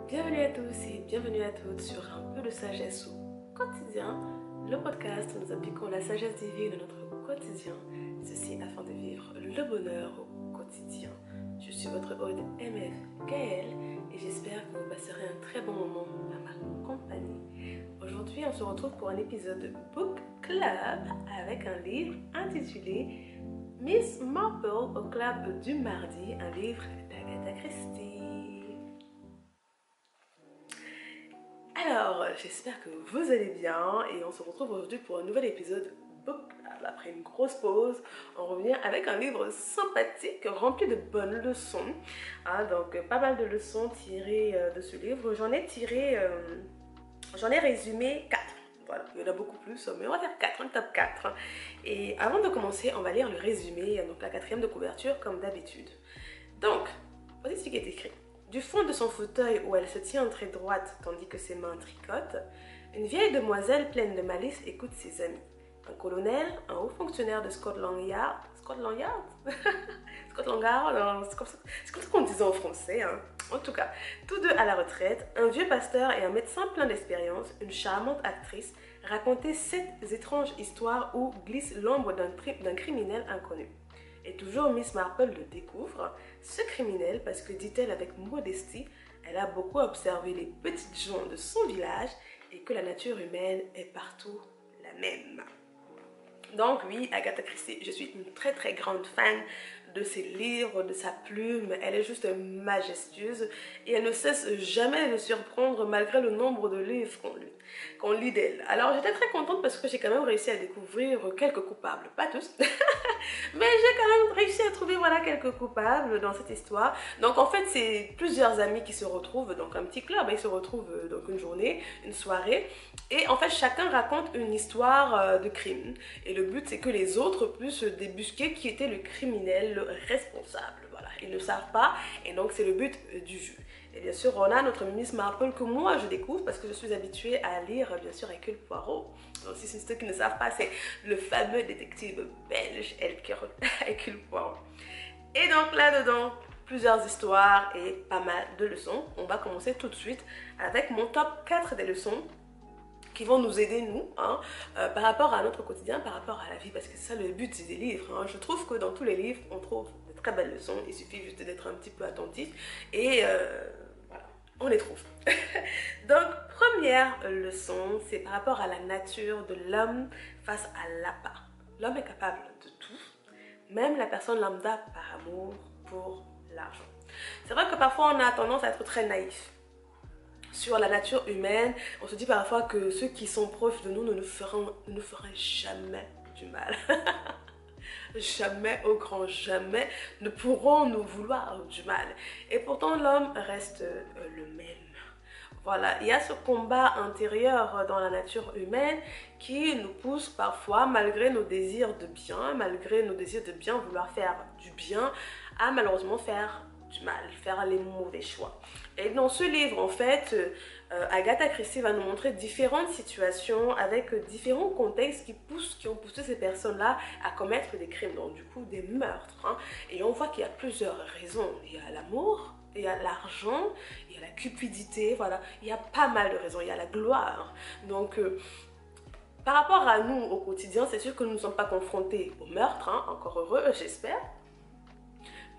Bienvenue à tous et bienvenue à toutes sur Un peu de sagesse au quotidien, le podcast où nous appliquons la sagesse divine de notre quotidien, ceci afin de vivre le bonheur au quotidien. Je suis votre hôte MF Gaëlle et j'espère que vous passerez un très bon moment à ma compagnie. Aujourd'hui, on se retrouve pour un épisode de Book Club avec un livre intitulé Miss Marple au club du mardi, un livre d'Agatha Christie. Alors, j'espère que vous allez bien et on se retrouve aujourd'hui pour un nouvel épisode Book Club. Après une grosse pause, on revient avec un livre sympathique, rempli de bonnes leçons. Donc, pas mal de leçons tirées de ce livre. J'en ai résumé 4. Voilà, il y en a beaucoup plus, mais on va faire 4, un top 4. Et avant de commencer, on va lire le résumé, donc la 4e de couverture, comme d'habitude. Donc, voici ce qui est écrit. Du fond de son fauteuil où elle se tient très droite tandis que ses mains tricotent, une vieille demoiselle pleine de malice écoute ses amis. Un colonel, un haut fonctionnaire de Scotland Yard, Scotland Yard c'est comme ça qu'on disait en français, hein. En tout cas, tous deux à la retraite, un vieux pasteur et un médecin plein d'expérience, une charmante actrice, racontaient 7 étranges histoires où glisse l'ombre d'un criminel inconnu. Et toujours Miss Marple le découvre, ce criminel, parce que, dit-elle avec modestie, elle a beaucoup observé les petites gens de son village et que la nature humaine est partout la même. Donc oui, Agatha Christie, je suis une très très grande fan de ses livres, de sa plume. Elle est juste majestueuse et elle ne cesse jamais de surprendre malgré le nombre de livres qu'on lit d'elle. Alors j'étais très contente parce que j'ai quand même réussi à découvrir quelques coupables, pas tous, mais j'ai quand même réussi à trouver quelques coupables dans cette histoire. Donc en fait c'est plusieurs amis qui se retrouvent, donc un petit club, ils se retrouvent donc une journée, une soirée, et en fait chacun raconte une histoire de crime. Et le but c'est que les autres puissent débusquer qui était le criminel, le responsable. Voilà, ils ne savent pas et donc c'est le but du jeu. Et bien sûr, on a notre Miss Marple que moi je découvre parce que je suis habituée à lire bien sûr Hercule Poirot. Donc si c'est ceux qui ne savent pas, c'est le fameux détective belge Hercule Poirot. Et donc là-dedans, plusieurs histoires et pas mal de leçons. On va commencer tout de suite avec mon top 4 des leçons qui vont nous aider, nous, par rapport à notre quotidien, par rapport à la vie, parce que c'est ça le but des livres. Je trouve que dans tous les livres, on trouve de très belles leçons. Il suffit juste d'être un petit peu attentif et voilà, on les trouve. Donc, première leçon, c'est par rapport à la nature de l'homme face à l'appât. L'homme est capable de tout, même la personne lambda par amour pour l'argent. C'est vrai que parfois, on a tendance à être très naïf sur la nature humaine. On se dit parfois que ceux qui sont proches de nous ne nous feront jamais du mal. Jamais, au grand jamais, ne pourront nous vouloir du mal. Et pourtant, l'homme reste le même. Voilà, il y a ce combat intérieur dans la nature humaine qui nous pousse parfois, malgré nos désirs de bien vouloir faire du bien, à malheureusement faire du mal, faire les mauvais choix. Et dans ce livre, en fait, Agatha Christie va nous montrer différentes situations avec différents contextes qui ont poussé ces personnes-là à commettre des crimes, donc du coup des meurtres. Et on voit qu'il y a plusieurs raisons. Il y a l'amour, il y a l'argent, il y a la cupidité, voilà. Il y a pas mal de raisons, il y a la gloire. Donc, par rapport à nous au quotidien, c'est sûr que nous ne sommes pas confrontés au meurtre, encore heureux, j'espère.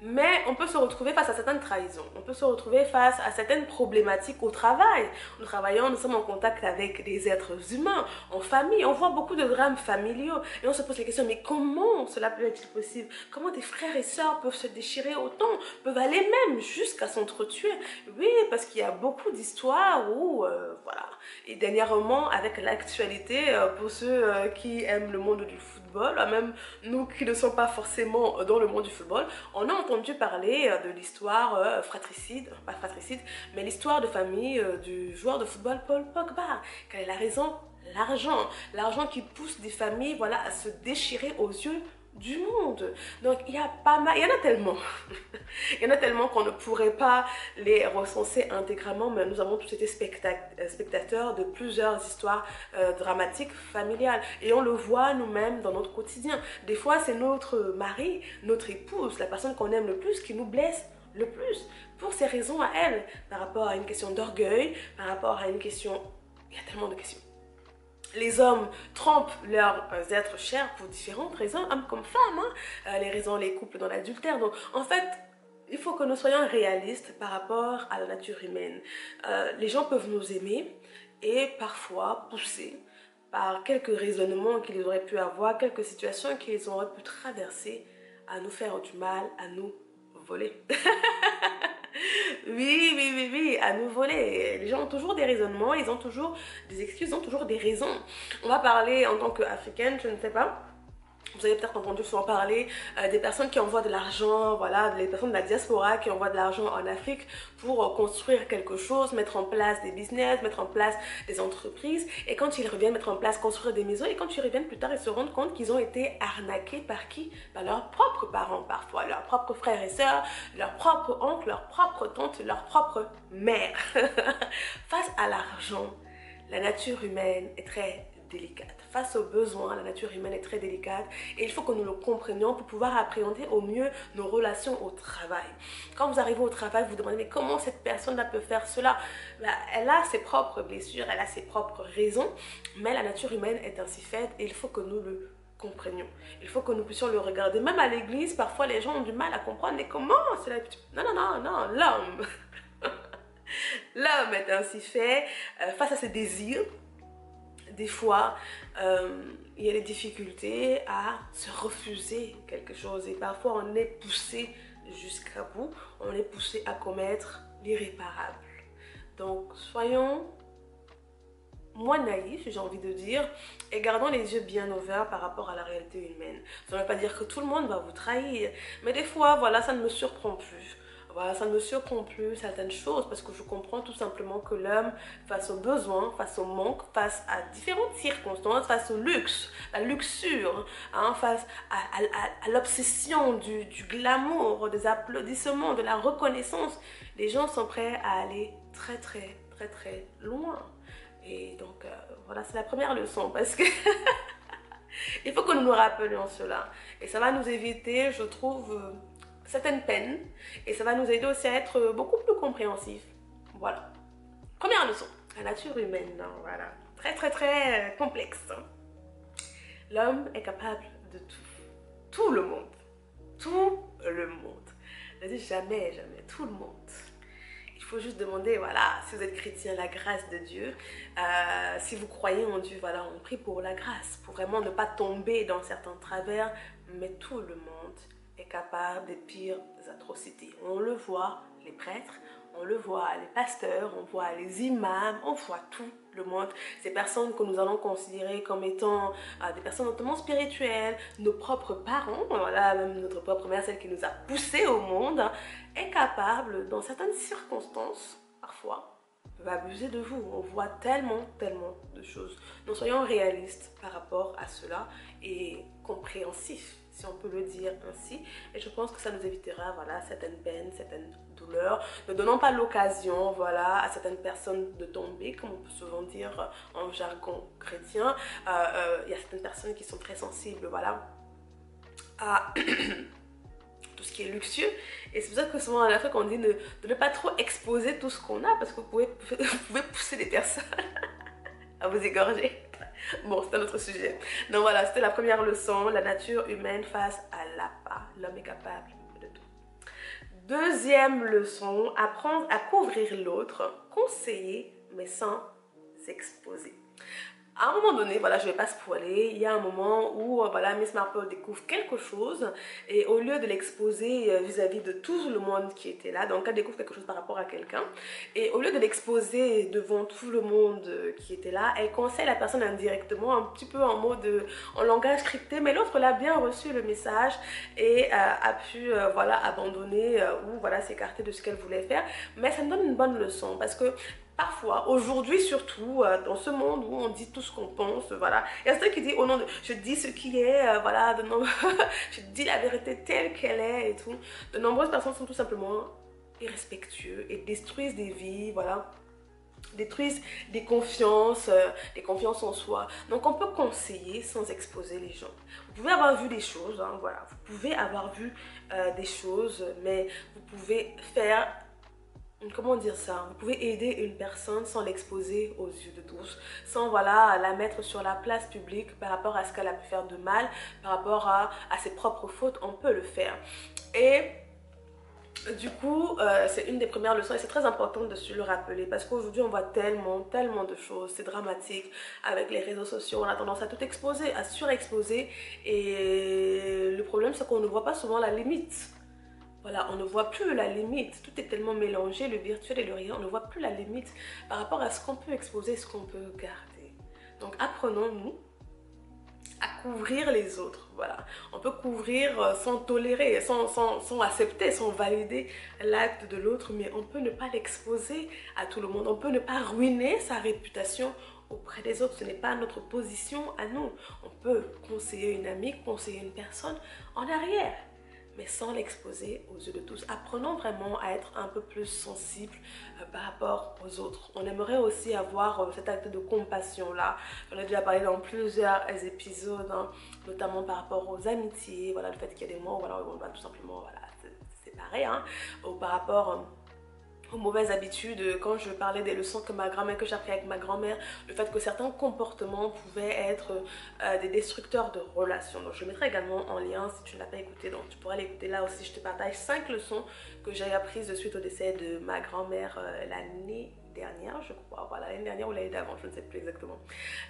Mais on peut se retrouver face à certaines trahisons, on peut se retrouver face à certaines problématiques au travail. Nous travaillons, nous sommes en contact avec des êtres humains, en famille, on voit beaucoup de drames familiaux et on se pose la question, mais comment cela peut être possible? Comment des frères et sœurs peuvent se déchirer autant, peuvent aller même jusqu'à s'entretuer? Oui, parce qu'il y a beaucoup d'histoires où, voilà. Et dernièrement, avec l'actualité, pour ceux qui aiment le monde du football, même nous qui ne sommes pas forcément dans le monde du football, on a entendu parler de l'histoire fratricide, pas fratricide, mais l'histoire de famille du joueur de football Paul Pogba. Quelle est la raison? L'argent. L'argent qui pousse des familles, voilà, à se déchirer aux yeux du monde. Donc il y a pas mal, il y en a tellement. Il y en a tellement qu'on ne pourrait pas les recenser intégralement, mais nous avons tous été spectateurs de plusieurs histoires dramatiques familiales. Et on le voit nous-mêmes dans notre quotidien. Des fois, c'est notre mari, notre épouse, la personne qu'on aime le plus qui nous blesse le plus pour ses raisons à elle, par rapport à une question d'orgueil, par rapport à une question... Il y a tellement de questions. Les hommes trompent leurs êtres chers pour différentes raisons, hommes comme femmes, hein? Les raisons, les couples dans l'adultère. Donc, en fait, il faut que nous soyons réalistes par rapport à la nature humaine. Les gens peuvent nous aimer et parfois pousser par quelques raisonnements qu'ils auraient pu avoir, quelques situations qu'ils auraient pu traverser, à nous faire du mal, à nous voler. Oui, à nous voler. Les gens ont toujours des raisonnements, ils ont toujours des excuses, ils ont toujours des raisons. On va parler en tant qu'Africaine, je ne sais pas. Vous avez peut-être entendu souvent parler des personnes qui envoient de l'argent, voilà, les personnes de la diaspora qui envoient de l'argent en Afrique pour construire quelque chose, mettre en place des business, mettre en place des entreprises. Et quand ils reviennent mettre en place, construire des maisons, et quand ils reviennent plus tard, ils se rendent compte qu'ils ont été arnaqués par qui? Par leurs propres parents parfois, leurs propres frères et sœurs, leurs propres oncles, leurs propres tantes, leurs propres mères. Face à l'argent, la nature humaine est très délicate. Face aux besoins, la nature humaine est très délicate et il faut que nous le comprenions pour pouvoir appréhender au mieux nos relations au travail. Quand vous arrivez au travail, vous vous demandez mais comment cette personne-là peut faire cela? Elle a ses propres blessures, elle a ses propres raisons, mais la nature humaine est ainsi faite et il faut que nous le comprenions. Il faut que nous puissions le regarder. Même à l'église, parfois les gens ont du mal à comprendre mais comment cela... Non, l'homme. L'homme est ainsi fait face à ses désirs. Des fois, il y a des difficultés à se refuser quelque chose et parfois on est poussé jusqu'à bout, on est poussé à commettre l'irréparable. Donc soyons moins naïfs, j'ai envie de dire, et gardons les yeux bien ouverts par rapport à la réalité humaine. Ça ne veut pas dire que tout le monde va vous trahir, mais des fois, voilà, ça ne me surprend plus. Voilà, ça ne me surprend plus certaines choses parce que je comprends tout simplement que l'homme, face aux besoins, face au manque, face à différentes circonstances, face au luxe, la luxure, hein, face à l'obsession du glamour, des applaudissements, de la reconnaissance, les gens sont prêts à aller très loin. Et donc, voilà, c'est la première leçon parce que il faut que nous nous rappelions cela. Et ça va nous éviter, je trouve... certaines peines et ça va nous aider aussi à être beaucoup plus compréhensifs. Voilà. Première leçon, la nature humaine, hein, voilà. Très complexe. L'homme est capable de tout. Tout le monde. Tout le monde. Je dis jamais, tout le monde. Il faut juste demander, voilà, si vous êtes chrétien, la grâce de Dieu. Si vous croyez en Dieu, voilà, on prie pour la grâce, pour vraiment ne pas tomber dans certains travers, mais tout le monde est capable des pires atrocités. On le voit, les prêtres, on le voit, les pasteurs, on voit les imams, on voit tout le monde. Ces personnes que nous allons considérer comme étant des personnes notamment spirituelles, nos propres parents, voilà, même notre propre mère, celle qui nous a poussés au monde, est capable, dans certaines circonstances, parfois, peut abuser de vous. On voit tellement de choses. Donc soyons réalistes par rapport à cela et compréhensifs, si on peut le dire ainsi. Et je pense que ça nous évitera, voilà, certaines peines, certaines douleurs. Ne donnons pas l'occasion, voilà, à certaines personnes de tomber, comme on peut souvent dire en jargon chrétien. Il y a certaines personnes qui sont très sensibles, voilà, à tout ce qui est luxueux. Et c'est pour ça que souvent en Afrique on dit de ne pas trop exposer tout ce qu'on a parce que vous pouvez pousser des personnes à vous égorger. Bon, c'est un autre sujet. Donc voilà, c'était la première leçon, la nature humaine face à l'appât. L'homme est capable de tout. Deuxième leçon, apprendre à couvrir l'autre, conseiller mais sans s'exposer. À un moment donné, voilà, je ne vais pas spoiler, il y a un moment où voilà, Miss Marple découvre quelque chose et au lieu de l'exposer vis-à-vis de tout le monde qui était là, donc elle découvre quelque chose par rapport à quelqu'un et au lieu de l'exposer devant tout le monde qui était là, elle conseille la personne indirectement, un petit peu en mode, en langage scripté, mais l'autre l'a bien reçu le message et a pu voilà, abandonner ou voilà, s'écarter de ce qu'elle voulait faire, mais ça me donne une bonne leçon parce que parfois, aujourd'hui surtout, dans ce monde où on dit tout ce qu'on pense, voilà, il y a certains qui disent au nom de je dis ce qui est, voilà, je dis la vérité telle qu'elle est et tout. De nombreuses personnes sont tout simplement irrespectueux et détruisent des vies, voilà, détruisent des confiances en soi. Donc on peut conseiller sans exposer les gens. Vous pouvez avoir vu des choses, hein, voilà, vous pouvez avoir vu des choses, mais vous pouvez faire, comment dire ça, vous pouvez aider une personne sans l'exposer aux yeux de tous, sans voilà la mettre sur la place publique par rapport à ce qu'elle a pu faire de mal, par rapport à ses propres fautes, on peut le faire. Et du coup, c'est une des premières leçons et c'est très important de se le rappeler parce qu'aujourd'hui on voit tellement de choses, c'est dramatique avec les réseaux sociaux, on a tendance à tout exposer, à surexposer et le problème c'est qu'on ne voit pas souvent la limite. Voilà, on ne voit plus la limite, tout est tellement mélangé, le virtuel et le réel, on ne voit plus la limite par rapport à ce qu'on peut exposer et ce qu'on peut garder. Donc apprenons-nous à couvrir les autres, voilà. On peut couvrir sans tolérer, sans accepter, sans valider l'acte de l'autre, mais on peut ne pas l'exposer à tout le monde. On peut ne pas ruiner sa réputation auprès des autres. Ce n'est pas notre position à nous. On peut conseiller une amie, conseiller une personne en arrière, mais sans l'exposer aux yeux de tous. Apprenons vraiment à être un peu plus sensible par rapport aux autres. On aimerait aussi avoir cet acte de compassion là. J'en ai déjà parlé dans plusieurs épisodes, hein, notamment par rapport aux amitiés, voilà, le fait qu'il y a des moments où voilà, on va tout simplement voilà, se séparer, hein, ou par rapport aux mauvaises habitudes, quand je parlais des leçons que j'ai appris avec ma grand-mère, le fait que certains comportements pouvaient être des destructeurs de relations. Donc je mettrai également en lien si tu ne l'as pas écouté, donc tu pourras l'écouter là aussi. Je te partage 5 leçons que j'ai apprises suite au décès de ma grand-mère l'année dernière, je crois, voilà, l'année dernière ou l'année d'avant, je ne sais plus exactement.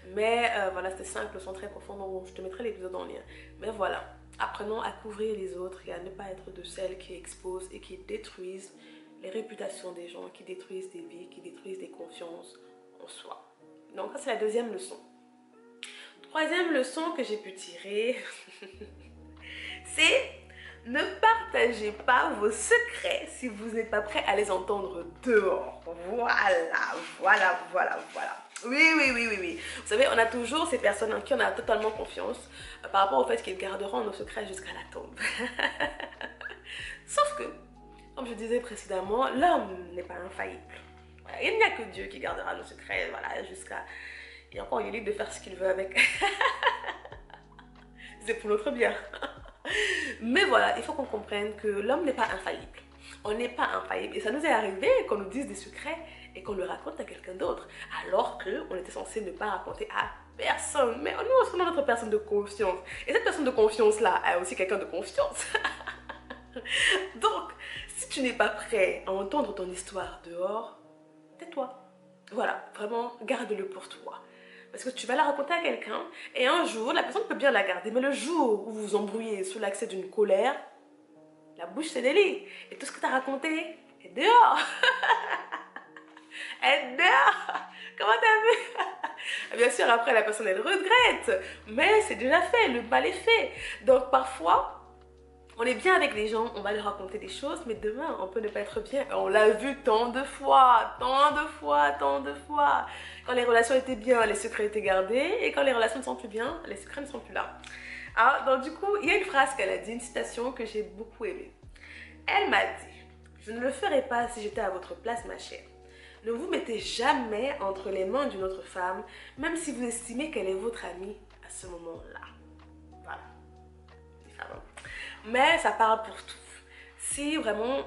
Mais voilà, c'était 5 leçons très profondes, donc je te mettrai l'épisode en lien. Mais voilà, apprenons à couvrir les autres et à ne pas être de celles qui exposent et qui détruisent les réputations des gens, qui détruisent des vies, qui détruisent des confiances en soi. Donc ça c'est la deuxième leçon. Troisième leçon que j'ai pu tirer, c'est ne partagez pas vos secrets si vous n'êtes pas prêt à les entendre dehors. Voilà. Oui. Vous savez, on a toujours ces personnes en qui on a totalement confiance par rapport au fait qu'ils garderont nos secrets jusqu'à la tombe. Sauf que, comme je disais précédemment, l'homme n'est pas infaillible. Voilà, il n'y a que Dieu qui gardera nos secrets, voilà, jusqu'à... Et encore, il est libre de faire ce qu'il veut avec. C'est pour notre bien. Mais voilà, il faut qu'on comprenne que l'homme n'est pas infaillible. On n'est pas infaillible. Et ça nous est arrivé qu'on nous dise des secrets et qu'on le raconte à quelqu'un d'autre. Alors qu'on était censé ne pas raconter à personne. Mais nous, on a notre personne de confiance. Et cette personne de confiance-là a aussi quelqu'un de confiance. Donc, si tu n'es pas prêt à entendre ton histoire dehors, tais-toi. Voilà, vraiment, garde-le pour toi. Parce que tu vas la raconter à quelqu'un et un jour, la personne peut bien la garder. Mais le jour où vous vous embrouillez sous l'accès d'une colère, la bouche se délie. Et tout ce que tu as raconté est dehors. Est dehors. Comment t'as vu? Bien sûr, après, la personne, elle regrette. Mais c'est déjà fait, le mal est fait. Donc, parfois... on est bien avec les gens, on va leur raconter des choses, mais demain, on peut ne pas être bien. On l'a vu tant de fois. Quand les relations étaient bien, les secrets étaient gardés. Et quand les relations ne sont plus bien, les secrets ne sont plus là. Alors, donc du coup, il y a une phrase qu'elle a dit, une citation que j'ai beaucoup aimée. Elle m'a dit, je ne le ferais pas si j'étais à votre place, ma chère. Ne vous mettez jamais entre les mains d'une autre femme, même si vous estimez qu'elle est votre amie à ce moment-là. Voilà. Mais ça parle pour tout. Si vraiment,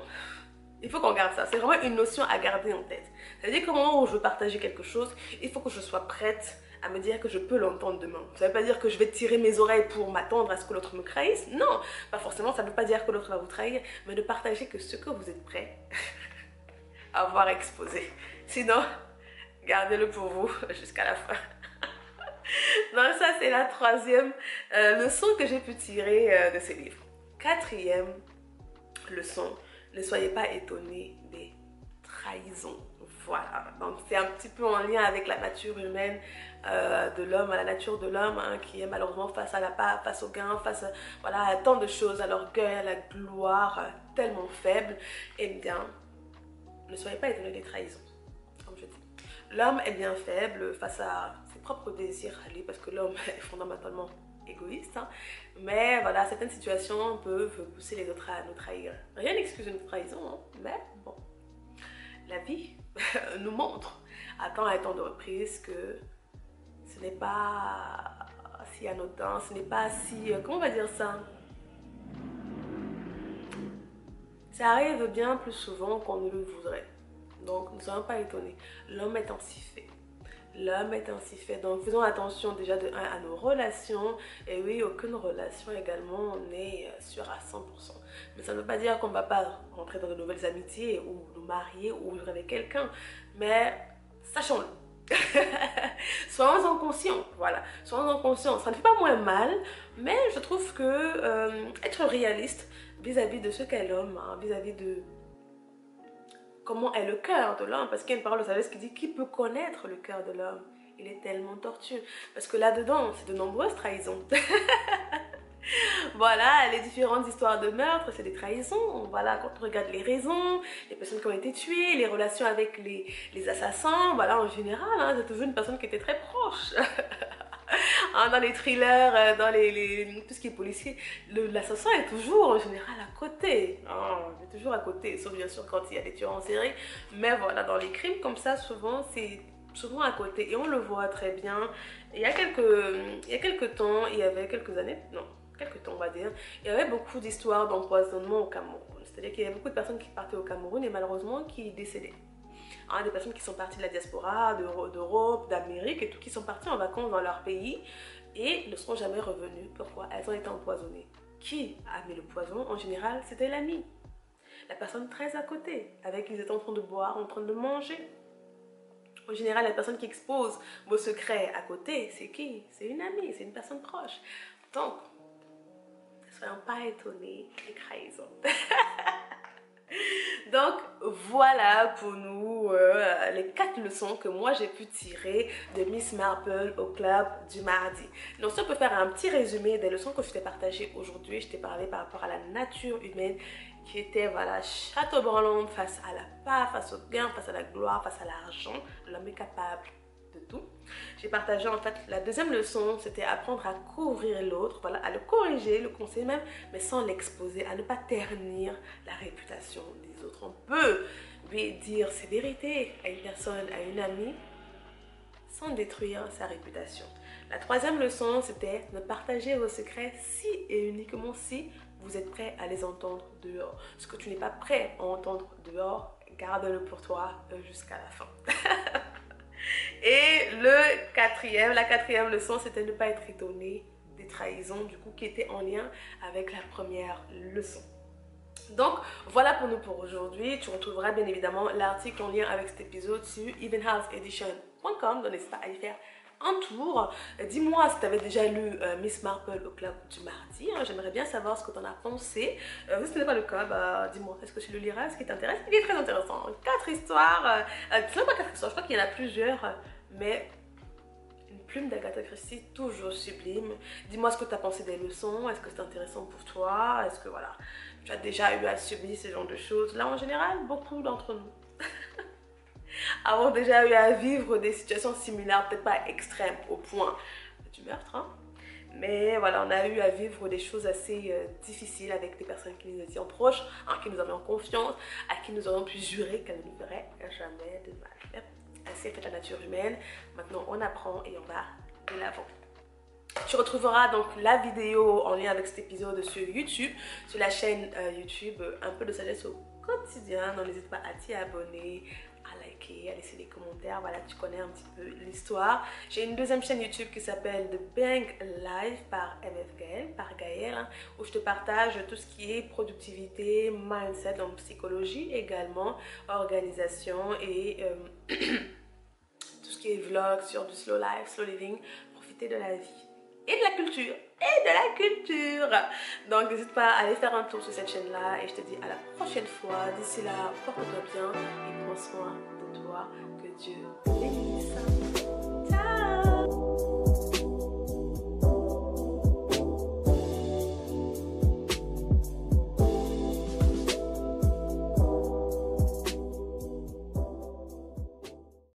il faut qu'on garde ça. C'est vraiment une notion à garder en tête. C'est-à-dire qu'au moment où je veux partager quelque chose, il faut que je sois prête à me dire que je peux l'entendre demain. Ça ne veut pas dire que je vais tirer mes oreilles pour m'attendre à ce que l'autre me trahisse. Non, pas forcément. Ça ne veut pas dire que l'autre va vous trahir, mais de partager que ce que vous êtes prêt à voir exposé. Sinon, gardez-le pour vous jusqu'à la fin. Donc ça, c'est la troisième leçon que j'ai pu tirer de ce livre. Quatrième leçon, ne soyez pas étonnés des trahisons. Voilà, donc c'est un petit peu en lien avec la nature humaine de l'homme, la nature de l'homme, hein, qui est malheureusement face à la part, face au gain, face voilà, à tant de choses, à l'orgueil, à la gloire, tellement faible. Eh bien, ne soyez pas étonnés des trahisons, comme je dis. L'homme est bien faible face à ses propres désirs à lui, parce que l'homme est fondamentalement égoïste, hein. Mais voilà, certaines situations peuvent pousser les autres à nous trahir. Rien n'excuse une trahison, hein, mais bon, la vie nous montre à tant et tant de reprises que ce n'est pas si anodin, ce n'est pas si... comment on va dire ça? Ça arrive bien plus souvent qu'on ne le voudrait. Donc ne soyons pas étonnés. L'homme est ainsi fait. L'homme est ainsi fait. Donc faisons attention déjà de 1 à nos relations. Et oui, aucune relation également n'est sûre à 100%. Mais ça ne veut pas dire qu'on ne va pas rentrer dans de nouvelles amitiés ou nous marier ou vivre avec quelqu'un. Mais sachons-le. Soyons-en conscients, voilà. Soyons-en conscients. Ça ne fait pas moins mal, mais je trouve que être réaliste vis-à-vis de ce qu'est l'homme, hein, vis-à-vis de comment est le cœur de l'homme, parce qu'il y a une parole de sagesse qui dit qui peut connaître le cœur de l'homme. Il est tellement tortueux, parce que là-dedans, c'est de nombreuses trahisons. Voilà, les différentes histoires de meurtre, c'est des trahisons. Voilà, quand on regarde les raisons, les personnes qui ont été tuées, les relations avec les assassins, voilà, en général, hein, c'est toujours une personne qui était très proche. Hein, dans les thrillers, dans tout ce qui est policier, l'assassin est toujours en général à côté. Hein, il est toujours à côté, sauf bien sûr quand il y a des tueurs en série. Mais voilà, dans les crimes comme ça, souvent, c'est souvent à côté. Et on le voit très bien. Il y a quelques temps, il y avait quelques années, non, quelques temps on va dire, il y avait beaucoup d'histoires d'empoisonnement au Cameroun. C'est-à-dire qu'il y avait beaucoup de personnes qui partaient au Cameroun et malheureusement qui décédaient. Hein, des personnes qui sont parties de la diaspora, d'Europe, d'Amérique et tout, qui sont parties en vacances dans leur pays et ne seront jamais revenues. Pourquoi? Elles ont été empoisonnées. Qui a mis le poison? En général, c'était l'ami. La personne très à côté, avec qui ils étaient en train de boire, en train de manger. En général, la personne qui expose vos secrets à côté, c'est qui? C'est une amie, c'est une personne proche. Donc, ne soyons pas étonnés des trahisons. Donc voilà pour nous les 4 leçons que moi j'ai pu tirer de Miss Marple au club du mardi. Donc si on peut faire un petit résumé des leçons que je t'ai partagées aujourd'hui, je t'ai parlé par rapport à la nature humaine qui était voilà château-branlante face à la part, face au gain, face à la gloire, face à l'argent. L'homme est capable de tout. J'ai partagé en fait la deuxième leçon, c'était apprendre à couvrir l'autre, voilà, à le corriger, le conseiller même, mais sans l'exposer, à ne pas ternir la réputation des autres. On peut lui dire ses vérités à une personne, à une amie, sans détruire sa réputation. La troisième leçon, c'était ne partager vos secrets si et uniquement si vous êtes prêt à les entendre dehors. Ce que tu n'es pas prêt à entendre dehors, garde-le pour toi jusqu'à la fin. Et la quatrième leçon, c'était ne pas être étonné des trahisons, du coup, qui étaient en lien avec la première leçon. Donc, voilà pour nous pour aujourd'hui. Tu retrouveras bien évidemment l'article en lien avec cet épisode sur evenhouseedition.com, donc n'hésite pas à y faire un tour. Dis-moi si tu avais déjà lu Miss Marple au club du mardi. Hein. J'aimerais bien savoir ce que tu en as pensé. Si ce n'est pas le cas, bah, dis-moi, est-ce que tu le liras? Est-ce qu'il t'intéresse? Il est très intéressant. 4 histoires. Ce n'est pas 4 histoires, je crois qu'il y en a plusieurs. Mais une plume d'Agatha Christie, toujours sublime. Dis-moi ce que tu as pensé des leçons. Est-ce que c'est intéressant pour toi? Est-ce que voilà, tu as déjà eu à subir ce genre de choses? Là, en général, beaucoup d'entre nous avons déjà eu à vivre des situations similaires, peut-être pas extrêmes au point du meurtre, hein. Mais voilà, on a eu à vivre des choses assez difficiles avec des personnes qui nous étaient proches, hein, qui nous avaient en confiance, à qui nous aurions pu jurer qu'elles ne nous feraient jamais de mal. Ainsi est faite la nature humaine. Maintenant, on apprend et on va de l'avant. Tu retrouveras donc la vidéo en lien avec cet épisode sur YouTube, sur la chaîne YouTube Un peu de sagesse au quotidien. Donc n'hésite pas à t'y abonner, à liker, à laisser des commentaires. Voilà, tu connais un petit peu l'histoire. J'ai une deuxième chaîne YouTube qui s'appelle The Bang Life par MF Gaël, hein, où je te partage tout ce qui est productivité, mindset, donc psychologie également, organisation et tout ce qui est vlog sur du slow life, slow living, profiter de la vie. Et de la culture, Donc n'hésite pas à aller faire un tour sur cette chaîne là et je te dis à la prochaine fois. D'ici là, porte-toi bien et prends soin de toi. Que Dieu